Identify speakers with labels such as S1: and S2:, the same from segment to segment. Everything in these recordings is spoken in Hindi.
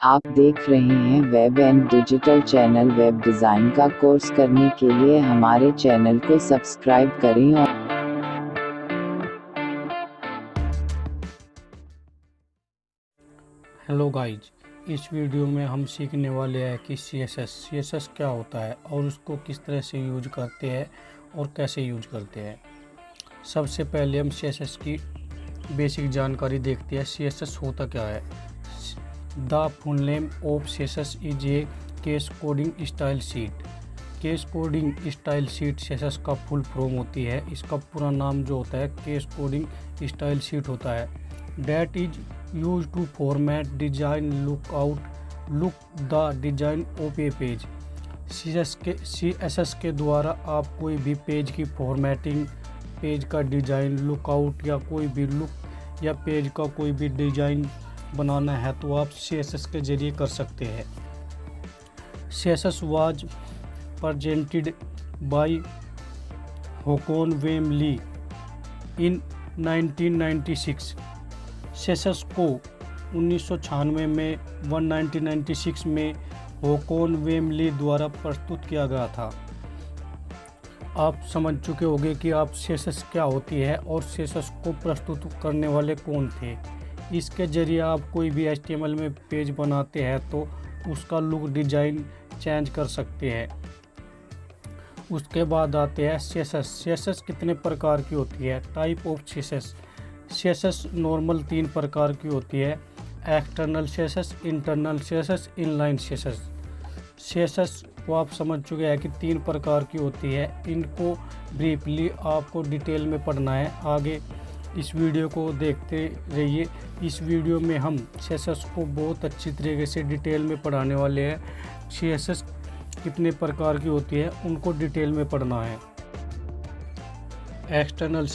S1: आप देख रहे हैं web and digital channel. Web design का कोर्स करने के लिए हमारे चैनल को सब्सक्राइब करें और
S2: हेलो गाइज, इस वीडियो में हम सीखने वाले हैं कि CSS क्या होता है और उसको किस तरह से यूज करते हैं और कैसे यूज करते हैं। सबसे पहले हम CSS की बेसिक जानकारी देखते हैं। CSS होता क्या है। The full name of CSS is a case coding style sheet. Case coding style sheet CSS का फुल फॉर्म होती है। इसका पूरा नाम जो होता है केस कोडिंग स्टाइल शीट होता है। That is used to format, design, look the design of a page। CSS के द्वारा आप कोई भी पेज की फॉर्मेटिंग, पेज का डिज़ाइन, लुकआउट या कोई भी लुक या पेज का कोई भी डिज़ाइन बनाना है तो आप CSS के ज़रिए कर सकते हैं। CSS was presented by Håkon Wemle in 1996। CSS को 1996 में 1996 में होकोन वेमली द्वारा प्रस्तुत किया गया था। आप समझ चुके होंगे कि आप CSS क्या होती है और CSS को प्रस्तुत करने वाले कौन थे। इसके ज़रिए आप कोई भी HTML में पेज बनाते हैं तो उसका लुक डिज़ाइन चेंज कर सकते हैं। उसके बाद आते हैं CSS कितने प्रकार की होती है। टाइप ऑफ CSS नॉर्मल 3 प्रकार की होती है। External CSS, internal CSS, inline CSS को आप समझ चुके हैं कि 3 प्रकार की होती है। इनको ब्रीफली आपको डिटेल में पढ़ना है। आगे इस वीडियो को देखते रहिए। इस वीडियो में हम CSS को बहुत अच्छी तरीके से डिटेल में पढ़ाने वाले हैं। CSS कितने प्रकार की होती है उनको डिटेल में पढ़ना है। एक्सटर्नल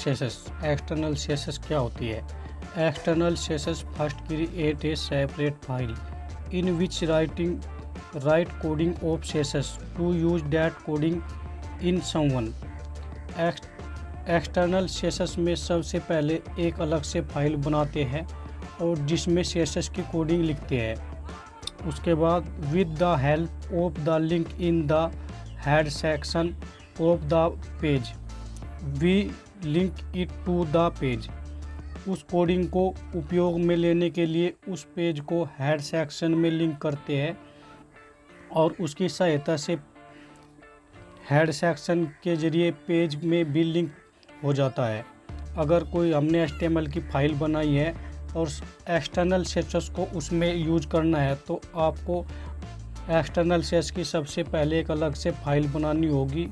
S2: CSS क्या होती है। External CSS first create a separate file in which write coding of CSS to use that coding in someone. External CSS में सबसे पहले एक अलग से फाइल बनाते हैं और जिसमें CSS की कोडिंग लिखते हैं। उसके बाद with the help of the link in the head section of the page we link it to the page. उस कोडिंग को उपयोग में लेने के लिए उस पेज को हेड सेक्शन में लिंक करते हैं और उसकी सहायता से हेड सेक्शन के ज़रिए पेज में भी लिंक हो जाता है। अगर कोई हमने HTML की फाइल बनाई है और एक्सटर्नल CSS को उसमें यूज करना है तो आपको एक्सटर्नल CSS की सबसे पहले एक अलग से फाइल बनानी होगी।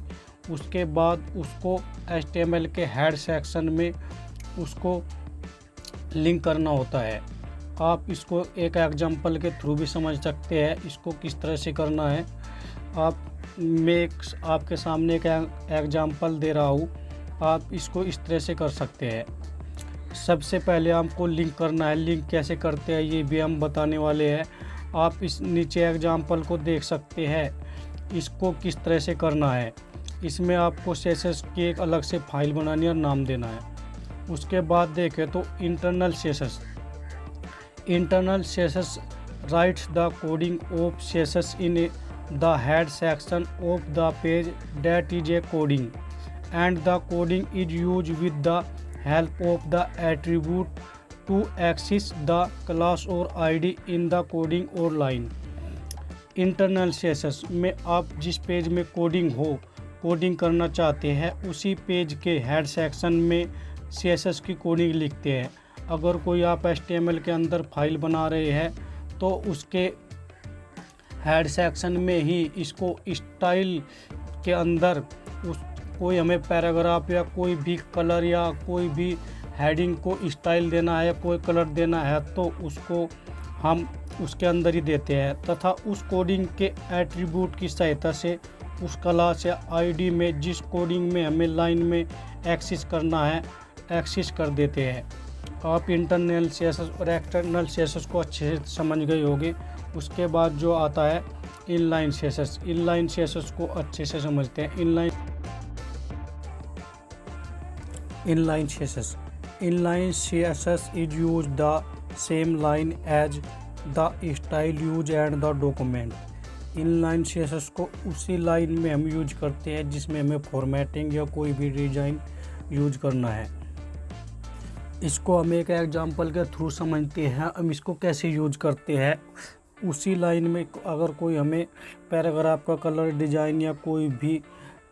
S2: उसके बाद उसको HTML के हेड सेक्शन में उसको लिंक करना होता है। आप इसको एक एग्जांपल के थ्रू भी समझ सकते हैं इसको किस तरह से करना है। मैं आपके सामने एक एग्जांपल दे रहा हूँ, आप इसको इस तरह से कर सकते हैं। सबसे पहले आपको लिंक करना है। लिंक कैसे करते हैं ये भी हम बताने वाले हैं। आप इस नीचे एग्जांपल को देख सकते हैं, इसको किस तरह से करना है। इसमें आपको CSS की एक अलग से फाइल बनानी और नाम देना है। उसके बाद देखें तो internal CSS writes the coding of CSS in the head section of the page that is a coding and the coding is use with the help of the attribute to access the class और ID इन द कोडिंग और लाइन। इंटरनल CSS में आप जिस पेज में कोडिंग करना चाहते हैं उसी पेज के हेड सेक्शन में CSS की कोडिंग लिखते हैं। अगर कोई आप HTML के अंदर फाइल बना रहे हैं तो उसके हेड सेक्शन में ही इसको स्टाइल के अंदर कोई हमें पैराग्राफ या कोई भी कलर या कोई भी हेडिंग को स्टाइल देना है, कोई कलर देना है तो उसको हम उसके अंदर ही देते हैं तथा उस कोडिंग के एट्रीब्यूट की सहायता से उस क्लास या ID में जिस कोडिंग में हमें लाइन में एक्सेस करना है एक्सेस कर देते हैं। आप इंटरनल CSS और एक्सटर्नल CSS को अच्छे से समझ गए होंगे। उसके बाद जो आता है इनलाइन CSS को अच्छे से समझते हैं। Inline CSS is use the same line as the style use and the document. Inline CSS को उसी लाइन में हम यूज करते हैं जिसमें हमें फॉर्मेटिंग या कोई भी डिज़ाइन यूज करना है। इसको हम एक एग्जांपल के थ्रू समझते हैं हम इसको कैसे यूज करते हैं। उसी लाइन में अगर कोई हमें पैराग्राफ का कलर, डिज़ाइन या कोई भी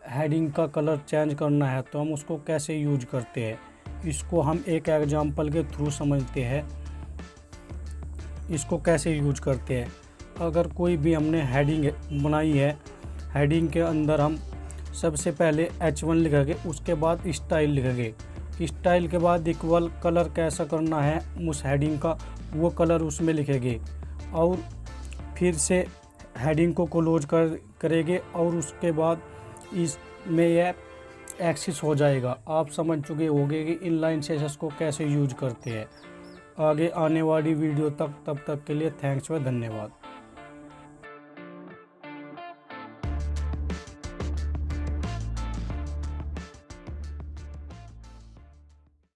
S2: हेडिंग का कलर चेंज करना है तो हम उसको कैसे यूज करते हैं, इसको हम एक एग्जांपल के थ्रू समझते हैं। इसको कैसे यूज करते हैं, अगर कोई भी हमने हेडिंग बनाई है, हेडिंग के अंदर हम सबसे पहले H1 लिखेंगे, उसके बाद स्टाइल लिखेंगे, स्टाइल के बाद इक्वल कलर कैसा करना है उस हेडिंग का वो कलर उसमें लिखेंगे और फिर से हेडिंग को क्लोज करेंगे और उसके बाद इसमें यह एक्सेस हो जाएगा। आप समझ चुके होंगे कि इनलाइन सीएसएस को कैसे यूज करते हैं। आगे आने वाली वीडियो तक, तब तक के लिए थैंक्स व धन्यवाद।